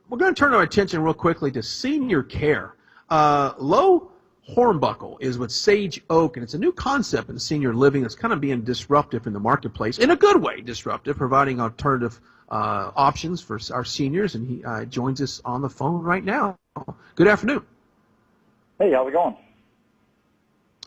we're going to turn our attention real quickly to senior care. Low Hornbuckle is with Sage Oak, and it's a new concept in senior living that's kind of being disruptive in the marketplace, in a good way disruptive, providing alternative options for our seniors, and he joins us on the phone right now. Good afternoon. Hey, how's it going?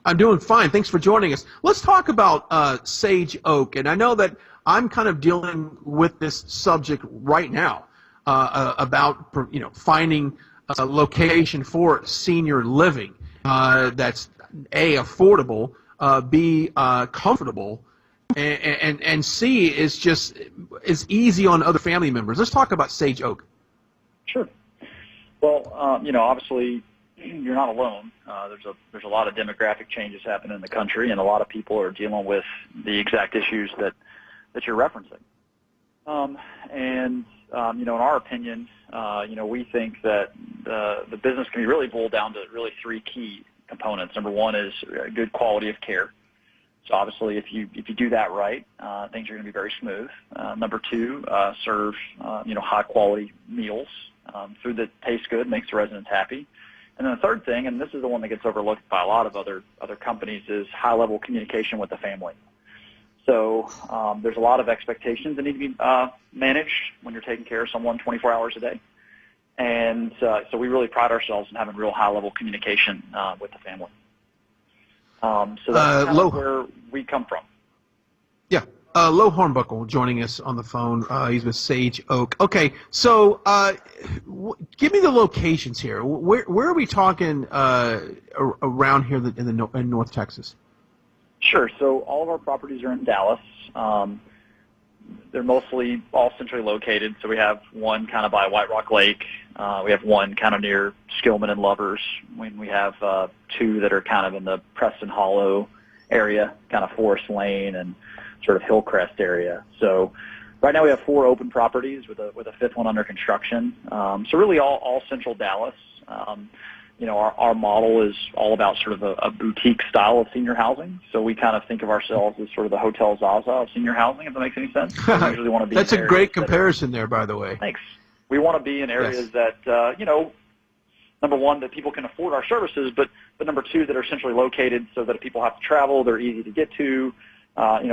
I'm doing fine. Thanks for joining us. Let's talk about Sage Oak, and I know that I'm kind of dealing with this subject right now about finding a location for senior living that's A, affordable, B, comfortable, and C, is easy on other family members. Let's talk about Sage Oak. Sure. Well, obviously you're not alone. There's a lot of demographic changes happening in the country, and a lot of people are dealing with the exact issues that you're referencing. In our opinion, we think that the business can be really boiled down to really three key components. Number one is good quality of care. So obviously, if you do that right, things are going to be very smooth. Number two, serve high quality meals, food that tastes good, makes the residents happy. And then the third thing, and this is the one that gets overlooked by a lot of other companies, is high level communication with the family. So there's a lot of expectations that need to be managed when you're taking care of someone 24 hours a day. And so we really pride ourselves in having real high-level communication with the family. So that's kind of where we come from. Yeah. Low Hornbuckle joining us on the phone. He's with Sage Oak. Okay, so give me the locations here. Where are we talking around here in North Texas? Sure. So all of our properties are in Dallas. They're mostly all centrally located. So we have one kind of by White Rock Lake. We have one kind of near Skillman and Lovers. We have two that are kind of in the Preston Hollow area, kind of Forest Lane and sort of Hillcrest area. So right now we have 4 open properties with a 5th one under construction. So really all central Dallas. Our model is all about sort of a boutique style of senior housing. So we kind of think of ourselves as sort of the Hotel Zaza of senior housing, if that makes any sense. We usually want to be That's a great comparison there, by the way. Thanks. We want to be in areas that, number one, that people can afford our services, but number two, that are centrally located so that if people have to travel, they're easy to get to,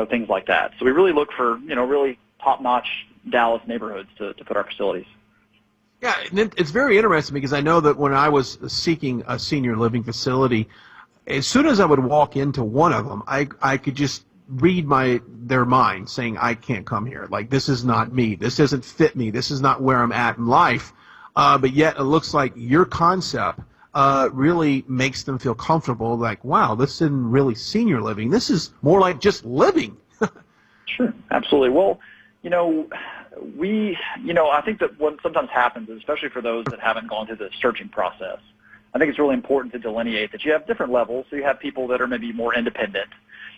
things like that. So we really look for, really top-notch Dallas neighborhoods to put our facilities. Yeah, and it's very interesting because I know that when I was seeking a senior living facility, as soon as I would walk into one of them, I could just read their mind saying, I can't come here. Like, this is not me. This doesn't fit me. This is not where I'm at in life. But yet it looks like your concept really makes them feel comfortable. Like, wow, this isn't really senior living. This is more like just living. Sure, absolutely. Well, I think that what sometimes happens, especially for those that haven't gone through the searching process, I think it's really important to delineate that you have different levels. So you have people that are maybe more independent,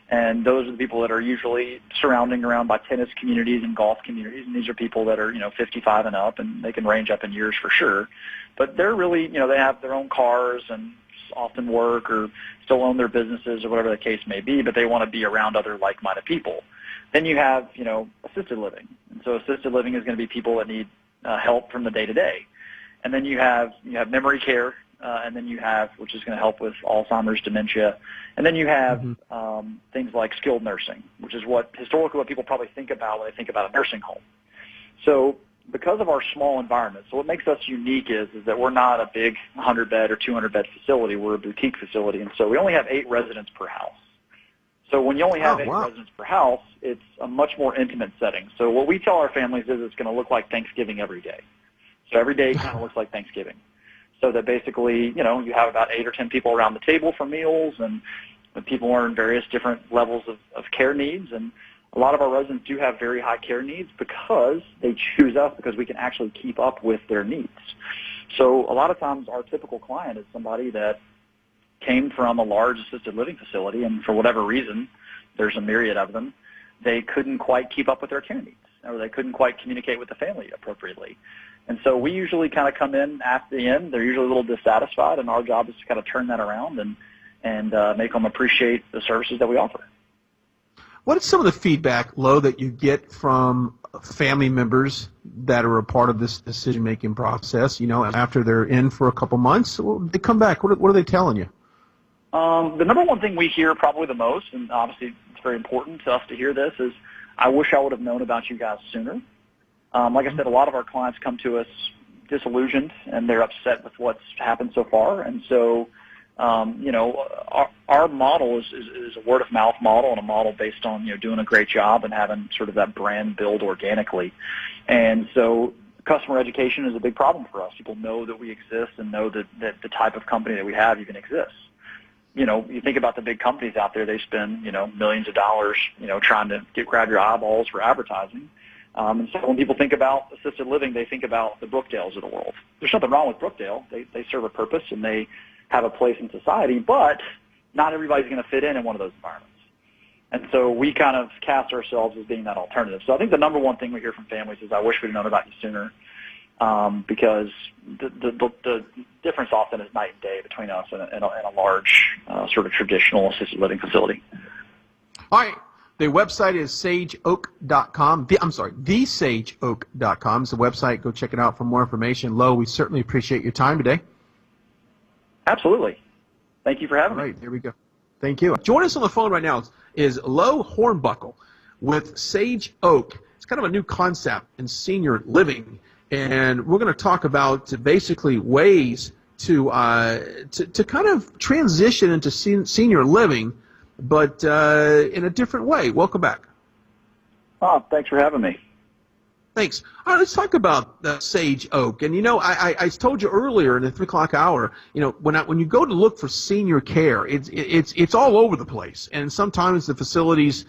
and those are the people that are usually surrounding around by tennis communities and golf communities, and these are people that are, 55 and up, and they can range up in years for sure. But they're really, they have their own cars and often work or still own their businesses or whatever the case may be, but they want to be around other like-minded people. Then you have, assisted living. And so assisted living is going to be people that need help from the day-to-day. And then you have memory care, and then you have, which is going to help with Alzheimer's, dementia. And then you have things like skilled nursing, which is historically what people probably think about when they think about a nursing home. So because of our small environment, so what makes us unique is that we're not a big 100-bed or 200-bed facility. We're a boutique facility. And so we only have 8 residents per house. So when you only have 8 residents per house, it's a much more intimate setting. So what we tell our families is it's going to look like Thanksgiving every day. So every day kind of looks like Thanksgiving. So that basically, you have about 8 or 10 people around the table for meals, and people are in various different levels of care needs. And a lot of our residents do have very high care needs because they choose us because we can actually keep up with their needs. So a lot of times our typical client is somebody that came from a large assisted living facility, and for whatever reason, there's a myriad of them, they couldn't quite keep up with their care needs, or they couldn't quite communicate with the family appropriately. And so we usually kind of come in at the end. They're usually a little dissatisfied, and our job is to kind of turn that around and make them appreciate the services that we offer. What is some of the feedback, Lo, that you get from family members that are a part of this decision-making process? You know, after they're in for a couple months, they come back. What are they telling you? The number one thing we hear probably the most, and obviously it's very important to us to hear this, is I wish I would have known about you guys sooner. Like I said, a lot of our clients come to us disillusioned, and they're upset with what's happened so far. And so, you know, our model is a word-of-mouth model and a model based on, you know, doing a great job and having sort of that brand build organically. And so customer education is a big problem for us. People know that we exist and know that the type of company that we have even exists. You know, you think about the big companies out there, they spend, you know, millions of dollars, you know, trying to grab your eyeballs for advertising. And so when people think about assisted living, they think about the Brookdales of the world. There's nothing wrong with Brookdale. They serve a purpose and they have a place in society, but not everybody's going to fit in one of those environments. And so we kind of cast ourselves as being that alternative. So I think the number one thing we hear from families is, I wish we'd known about you sooner, because the difference often is night and day between us and a large sort of traditional assisted living facility. All right. The website is sageoak.com. TheSageOak.com is the website. Go check it out for more information. Lo, we certainly appreciate your time today. Absolutely. Thank you for having me. All right, there we go. Thank you. Join us on the phone right now is Lo Hornbuckle with Sage Oak. It's kind of a new concept in senior living, and we're going to talk about basically ways to kind of transition into senior living, but in a different way. Welcome back. Oh, thanks for having me. Thanks. All right, let's talk about Sage Oak. And, you know, I told you earlier in the 3 o'clock hour, you know, when you go to look for senior care, it's all over the place. And sometimes the facilities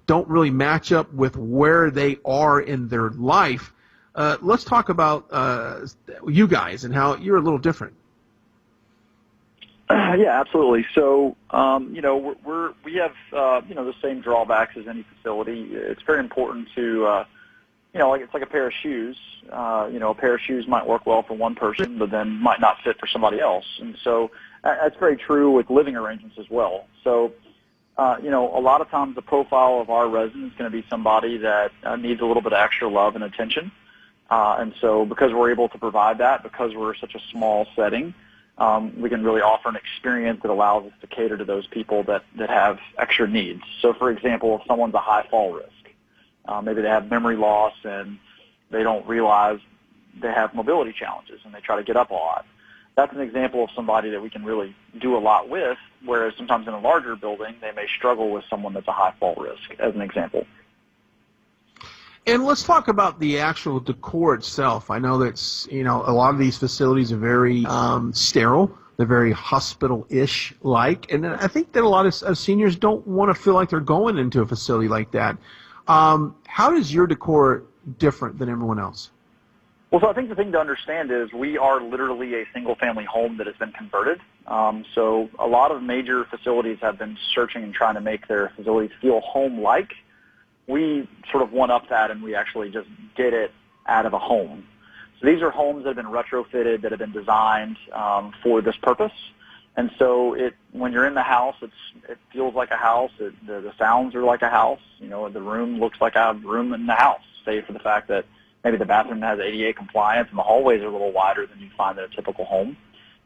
don't really match up with where they are in their life. Let's talk about you guys and how you're a little different. Yeah, absolutely. So, you know, we have, you know, the same drawbacks as any facility. It's very important to, you know, it's like a pair of shoes. You know, a pair of shoes might work well for one person, but then might not fit for somebody else. And so that's very true with living arrangements as well. So, you know, a lot of times the profile of our resident is going to be somebody that needs a little bit of extra love and attention. And so because we're able to provide that, because we're such a small setting, we can really offer an experience that allows us to cater to those people that have extra needs. So, for example, if someone's a high fall risk, maybe they have memory loss and they don't realize they have mobility challenges and they try to get up a lot. That's an example of somebody that we can really do a lot with, whereas sometimes in a larger building they may struggle with someone that's a high fall risk, as an example. And let's talk about the actual decor itself. I know that, you know, a lot of these facilities are very sterile. They're very hospital-ish like. And I think that a lot of seniors don't want to feel like they're going into a facility like that. How is your decor different than everyone else? Well, so I think the thing to understand is we are literally a single-family home that has been converted. So a lot of major facilities have been searching and trying to make their facilities feel home-like. We sort of one-up that, and we actually just did it out of a home. So these are homes that have been retrofitted, that have been designed for this purpose. And so when you're in the house, it feels like a house. The sounds are like a house. You know, the room looks like a room in the house, save for the fact that maybe the bathroom has ADA compliance and the hallways are a little wider than you'd find in a typical home.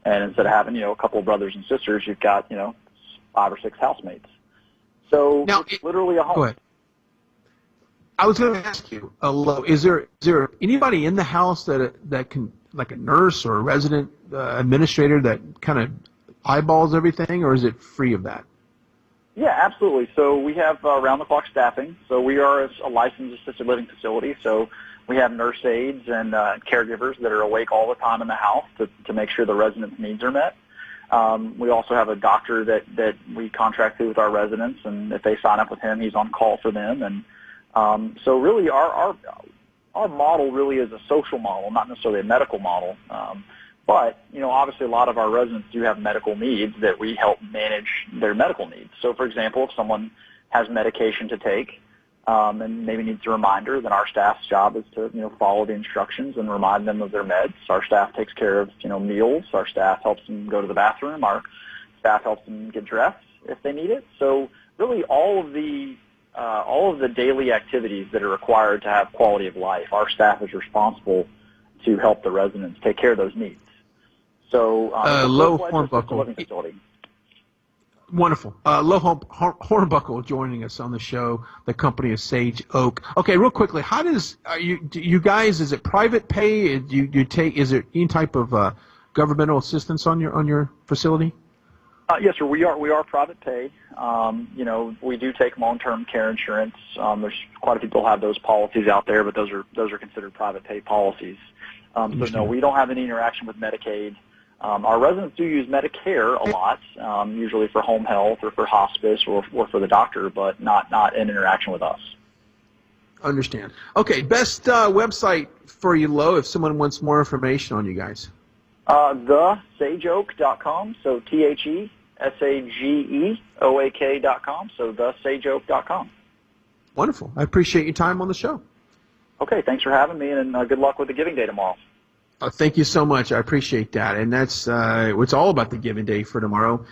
And instead of having, you know, a couple of brothers and sisters, you've got, you know, 5 or 6 housemates. So now, it's literally a home. Go ahead. I was going to ask you, is there anybody in the house that can, like a nurse or a resident administrator, that kind of eyeballs everything, or is it free of that? Yeah, absolutely. So we have round-the-clock staffing. So we are a licensed assisted living facility. So we have nurse aides and caregivers that are awake all the time in the house to make sure the residents' needs are met. We also have a doctor that we contract with our residents, and if they sign up with him, he's on call for them. And so really our model really is a social model, not necessarily a medical model. But, you know, obviously a lot of our residents do have medical needs that we help manage their medical needs. So, for example, if someone has medication to take and maybe needs a reminder, then our staff's job is to, you know, follow the instructions and remind them of their meds. Our staff takes care of, you know, meals. Our staff helps them go to the bathroom. Our staff helps them get dressed if they need it. So really all of the all of the daily activities that are required to have quality of life. Our staff is responsible to help the residents take care of those needs. So, Low full-fledged assisted Hornbuckle. living facility. Wonderful. Hornbuckle joining us on the show. The company is Sage Oak. Okay, real quickly, how does do you guys? Is it private pay? Do you take? Is there any type of governmental assistance on your facility? Yes, sir. We are private pay. We do take long-term care insurance. There's quite a few people have those policies out there, but those are considered private pay policies. So no, we don't have any interaction with Medicaid. Our residents do use Medicare a lot, usually for home health or for hospice or for the doctor, but not in interaction with us. Understand. Okay, best website for you, Lo, if someone wants more information on you guys. TheSageOak.com, so TheSageOak.com, so TheSageOak.com. Wonderful. I appreciate your time on the show. Okay, thanks for having me, and good luck with the Giving Day tomorrow. Thank you so much. I appreciate that. And that's it's all about the Giving Day for tomorrow.